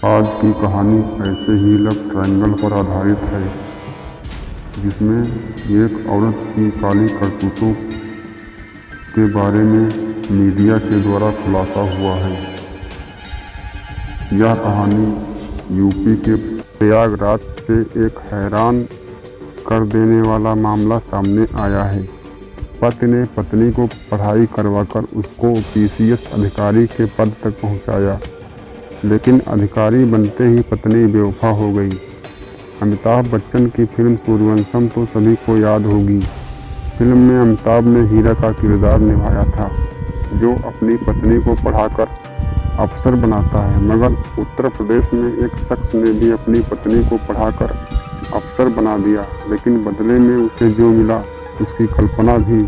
आज की कहानी ऐसे ही लव ट्रायंगल पर आधारित है, जिसमें एक औरत की काली करतूतों के बारे में मीडिया के द्वारा खुलासा हुआ है। यह कहानी यूपी के प्रयागराज से एक हैरान कर देने वाला मामला सामने आया है। पति ने पत्नी को पढ़ाई करवाकर उसको पीसीएस अधिकारी के पद तक पहुंचाया, लेकिन अधिकारी बनते ही पत्नी बेवफा हो गई। अमिताभ बच्चन की फिल्म सूर्यवंशम तो सभी को याद होगी। फिल्म में अमिताभ ने हीरा का किरदार निभाया था, जो अपनी पत्नी को पढ़ाकर अफसर बनाता है। मगर उत्तर प्रदेश में एक शख्स ने भी अपनी पत्नी को पढ़ाकर अफसर बना दिया, लेकिन बदले में उसे जो मिला उसकी कल्पना भी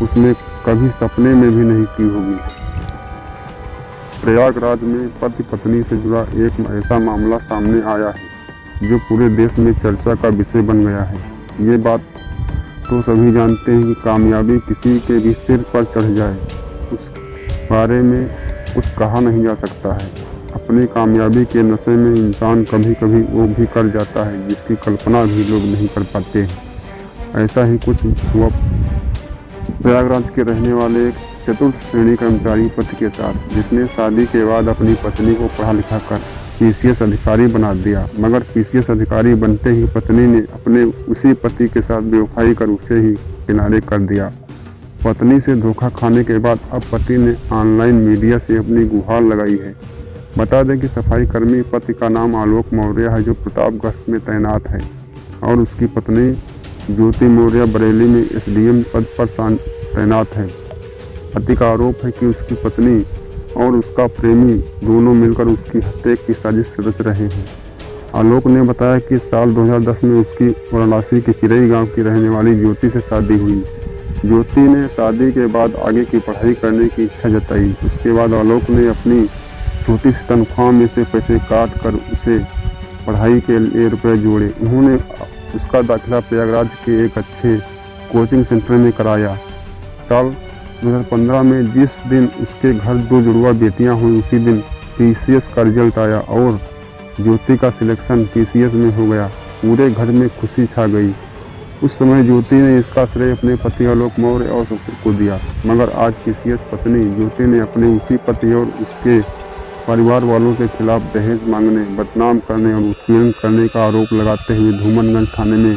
उसने कभी सपने में भी नहीं की होगी। प्रयागराज में पति पत्नी से जुड़ा एक ऐसा मामला सामने आया है जो पूरे देश में चर्चा का विषय बन गया है। ये बात तो सभी जानते हैं कि कामयाबी किसी के भी सिर पर चढ़ जाए, उस बारे में कुछ कहा नहीं जा सकता है। अपनी कामयाबी के नशे में इंसान कभी कभी वो भी कर जाता है जिसकी कल्पना भी लोग नहीं कर पाते हैं। ऐसा ही कुछ हुआ प्रयागराज के रहने वाले एक चतुर्थ श्रेणी कर्मचारी पति के साथ, जिसने शादी के बाद अपनी पत्नी को पढ़ा लिखा कर पीसीएस अधिकारी बना दिया। मगर पीसीएस अधिकारी बनते ही पत्नी ने अपने उसी पति के साथ बेवफाई कर उसे ही किनारे कर दिया। पत्नी से धोखा खाने के बाद अब पति ने ऑनलाइन मीडिया से अपनी गुहार लगाई है। बता दें कि सफाई कर्मी पति का नाम आलोक मौर्य है, जो प्रतापगढ़ में तैनात है, और उसकी पत्नी ज्योति मौर्य बरेली में एसडीएम पद पर तैनात है। पति का आरोप है कि उसकी पत्नी और उसका प्रेमी दोनों मिलकर उसकी हत्या की साजिश रच रहे हैं। आलोक ने बताया कि साल 2010 में उसकी वाराणसी के चिरई गांव की रहने वाली ज्योति से शादी हुई। ज्योति ने शादी के बाद आगे की पढ़ाई करने की इच्छा जताई। उसके बाद आलोक ने अपनी छोटी सी तनख्वाह में से पैसे काट कर उसे पढ़ाई के लिए रुपये जोड़े। उन्होंने उसका दाखिला प्रयागराज के एक अच्छे कोचिंग सेंटर में कराया। साल 2015 में जिस दिन उसके घर 2 जुड़वा बेटियां हुई, उसी दिन पीसीएस का रिजल्ट आया और ज्योति का सिलेक्शन पीसीएस में हो गया। पूरे घर में खुशी छा गई। उस समय ज्योति ने इसका श्रेय अपने पति आलोक मौर्य और ससुर को दिया। मगर आज पीसीएस पत्नी ज्योति ने अपने उसी पति और उसके परिवार वालों के खिलाफ दहेज मांगने, बदनाम करने और उत्पीड़न करने का आरोप लगाते हुए धूमनगंज थाने में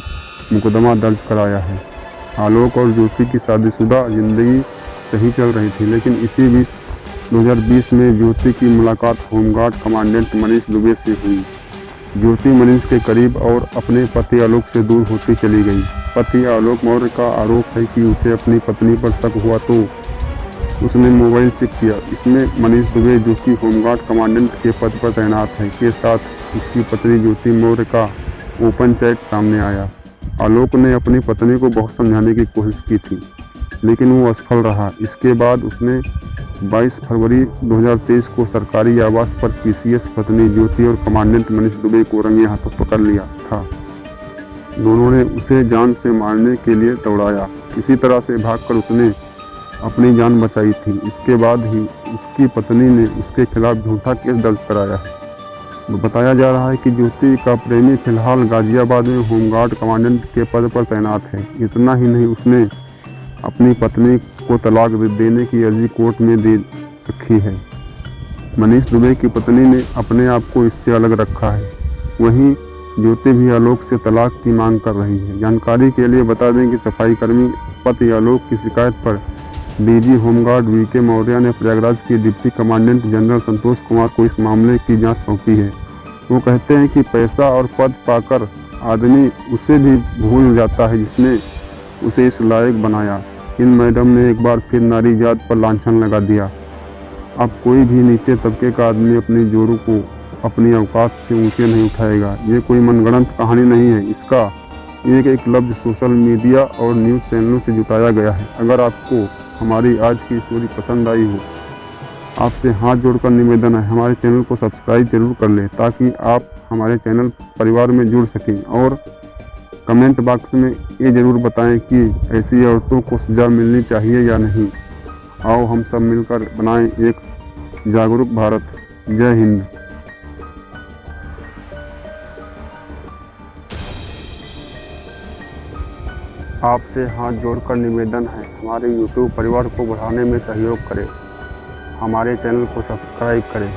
मुकदमा दर्ज कराया है। आलोक और ज्योति की शादीशुदा जिंदगी सही चल रही थी, लेकिन इसी बीच 2020 में ज्योति की मुलाकात होमगार्ड कमांडेंट मनीष दुबे से हुई। ज्योति मनीष के करीब और अपने पति आलोक से दूर होती चली गई। पति आलोक मौर्य का आरोप है कि उसे अपनी पत्नी पर शक हुआ तो उसने मोबाइल चेक किया। इसमें मनीष दुबे, जो कि होमगार्ड कमांडेंट के पद पर तैनात है, के साथ उसकी पत्नी ज्योति मौर्य का ओपन चैट सामने आया। आलोक ने अपनी पत्नी को बहुत समझाने की कोशिश की थी, लेकिन वो असफल रहा। इसके बाद उसने 22 फरवरी 2023 को सरकारी आवास पर पीसीएस पत्नी ज्योति और कमांडेंट मनीष दुबे को रंगे हाथों पकड़ लिया था। दोनों ने उसे जान से मारने के लिए दौड़ाया। इसी तरह से भागकर उसने अपनी जान बचाई थी। इसके बाद ही उसकी पत्नी ने उसके खिलाफ झूठा केस दर्ज कराया है। बताया जा रहा है कि ज्योति का प्रेमी फिलहाल गाजियाबाद में होमगार्ड कमांडेंट के पद पर तैनात है। इतना ही नहीं, उसने अपनी पत्नी को तलाक देने की अर्जी कोर्ट में दे रखी है। मनीष दुबे की पत्नी ने अपने आप को इससे अलग रखा है। वहीं ज्योति भी आलोक से तलाक की मांग कर रही है। जानकारी के लिए बता दें कि सफाई कर्मी पति आलोक की शिकायत पर डीजी होमगार्ड वीके मौर्य ने प्रयागराज के deputy commandant general Santosh Kumar को इस मामले की जांच सौंपी है। वो कहते हैं कि पैसा और पद पाकर आदमी उसे भी भूल जाता है जिसने उसे इस लायक बनाया। इन मैडम ने एक बार फिर नारी जात पर लांछन लगा दिया। अब कोई भी नीचे तबके का आदमी अपनी जोरों को अपनी औकात से ऊंचे नहीं उठाएगा। ये कोई मनगढ़ंत कहानी नहीं है। इसका एक लफ्ज सोशल मीडिया और न्यूज़ चैनलों से जुटाया गया है। अगर आपको हमारी आज की स्टोरी पसंद आई हो, आपसे हाथ जोड़कर निवेदन है, हमारे चैनल को सब्सक्राइब जरूर कर लें, ताकि आप हमारे चैनल परिवार में जुड़ सकें। और कमेंट बॉक्स में ये ज़रूर बताएं कि ऐसी औरतों को सज़ा मिलनी चाहिए या नहीं। आओ हम सब मिलकर बनाएं एक जागरूक भारत। जय हिंद। आपसे हाथ जोड़कर निवेदन है, हमारे YouTube परिवार को बढ़ाने में सहयोग करें, हमारे चैनल को सब्सक्राइब करें।